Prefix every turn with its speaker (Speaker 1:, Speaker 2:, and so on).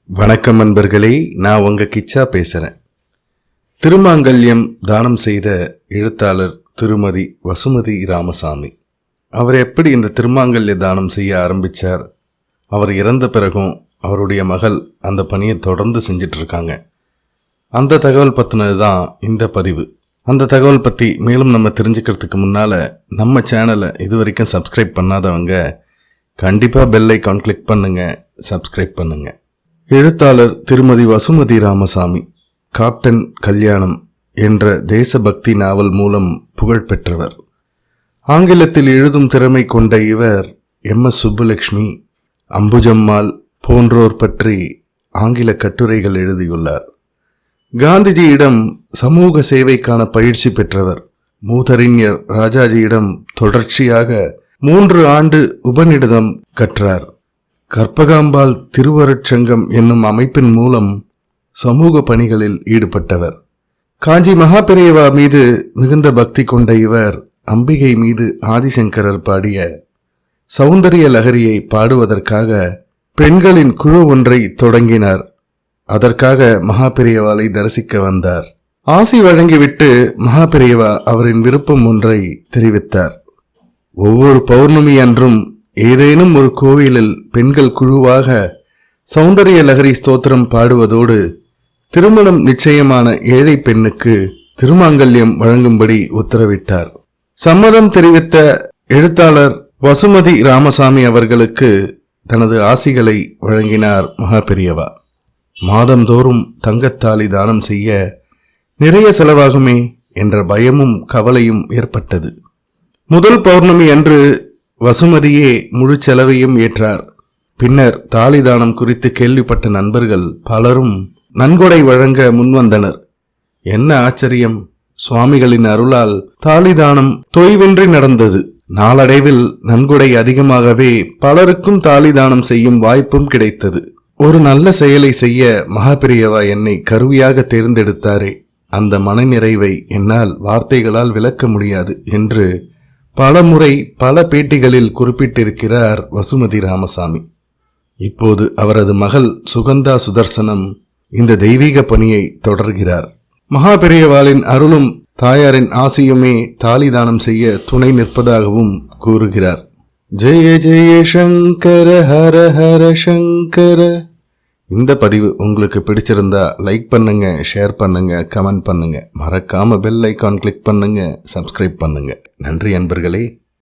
Speaker 1: வணக்கம் நண்பர்களே, நான் உங்க கிச்சா பேசுறேன். திருமாங்கல்யம் தானம் செய்த எழுத்தாளர் திருமதி வசுமதி ராமசாமி. அவர் எப்படி இந்த திருமாங்கல்ய தானம் செய்ய ஆரம்பித்தார், அவர் இறந்த பிறகும் அவருடைய மகள் அந்த பணியை தொடர்ந்து செஞ்சிட்டு இருக்காங்க. அந்த தகவல் பற்றினது தான் இந்த பதிவு. அந்த தகவல் பற்றி மேலும் நம்ம தெரிஞ்சுக்கிறதுக்கு முன்னால் நம்ம சேனலை இது வரைக்கும் சப்ஸ்கிரைப் பண்ணாதவங்க கண்டிப்பாக பெல் ஐக்கான் கிளிக் பண்ணுங்கள், சப்ஸ்கிரைப் பண்ணுங்கள். எழுத்தாளர் திருமதி வசுமதி ராமசாமி காப்டன் கல்யாணம் என்ற தேசபக்தி நாவல் மூலம் புகழ் பெற்றவர். ஆங்கிலத்தில் எழுதும் திறமை கொண்ட இவர் MS சுப்புலட்சுமி, அம்புஜம்மாள் போன்றோர் பற்றி ஆங்கில கட்டுரைகள் எழுதியுள்ளார். காந்திஜியிடம் சமூக சேவைக்கான பயிற்சி பெற்றவர். மூதறிஞர் ராஜாஜியிடம் தொடர்ச்சியாக 3 ஆண்டு உபநிடதம் கற்றார். கற்பகாம்பாள் திருவருட்சங்கம் என்னும் அமைப்பின் மூலம் சமூக பணிகளில் ஈடுபட்டவர். காஞ்சி மகாபெரியவா மீது மிகுந்த பக்தி கொண்ட இவர் அம்பிகை மீது ஆதிசங்கரர் பாடிய சௌந்தரிய லகரியை பாடுவதற்காக பெண்களின் குழு ஒன்றை தொடங்கினார். அதற்காக மகாபெரியவாளை தரிசிக்க வந்தார். ஆசி வழங்கிவிட்டு மகாபெரியவா அவரின் விருப்பம் ஒன்றை தெரிவித்தார். ஒவ்வொரு பௌர்ணமி அன்றும் ஏதேனும் ஒரு கோவிலில் பெண்கள் குழுவாக சௌந்தரிய லகரி ஸ்தோத்திரம் பாடுவதோடு திருமணம் நிச்சயமான ஏழை பெண்ணுக்கு திருமாங்கல்யம் வழங்கும்படி உத்தரவிட்டார். சம்மதம் தெரிவித்த எழுத்தாளர் வசுமதி ராமசாமி அவர்களுக்கு தனது ஆசிகளை வழங்கினார் மகாபெரியவா. மாதந்தோறும் தங்கத்தாலி தானம் செய்ய நிறைய செலவாகுமே என்ற பயமும் கவலையும் ஏற்பட்டது. முதல் பௌர்ணமி அன்று வசுமதியே முழு செலவையும் ஏற்றார். பின்னர் தாலிதானம் குறித்து கேள்விப்பட்ட நண்பர்கள் பலரும் நன்கொடை வழங்க முன்வந்தனர். என்ன ஆச்சரியம்! சுவாமிகளின் அருளால் தாலிதானம் தொய்வின்றி நடந்தது. நாளடைவில் நன்கொடை அதிகமாகவே பலருக்கும் தாலிதானம் செய்யும் வாய்ப்பும் கிடைத்தது. ஒரு நல்ல செயலை செய்ய மகாபெரியவா என்னை கருவியாக தேர்ந்தெடுத்தாரே, அந்த மனநிறைவை என்னால் வார்த்தைகளால் விளக்க முடியாது என்று பலமுறை பல பேட்டிகளில் குறிப்பிட்டிருக்கிறார் வசுமதி ராமசாமி. இப்போது அவரது மகள் சுகந்தா சுதர்சனம் இந்த தெய்வீக பணியை தொடர்கிறார். மகாபெரியவாளின் அருளும் தாயாரின் ஆசியுமே தாலிதானம் செய்ய துணை நிற்பதாகவும் கூறுகிறார். ஜெய ஜெய சங்கர ஹர ஹர சங்கர. இந்த பதிவு உங்களுக்கு பிடிச்சிருந்தா லைக் பண்ணுங்க, ஷேர் பண்ணுங்க, கமெண்ட் பண்ணுங்க. மறக்காம பெல் ஐக்கான் கிளிக் பண்ணுங்க, சப்ஸ்கிரைப் பண்ணுங்க. நன்றி அன்பர்களே.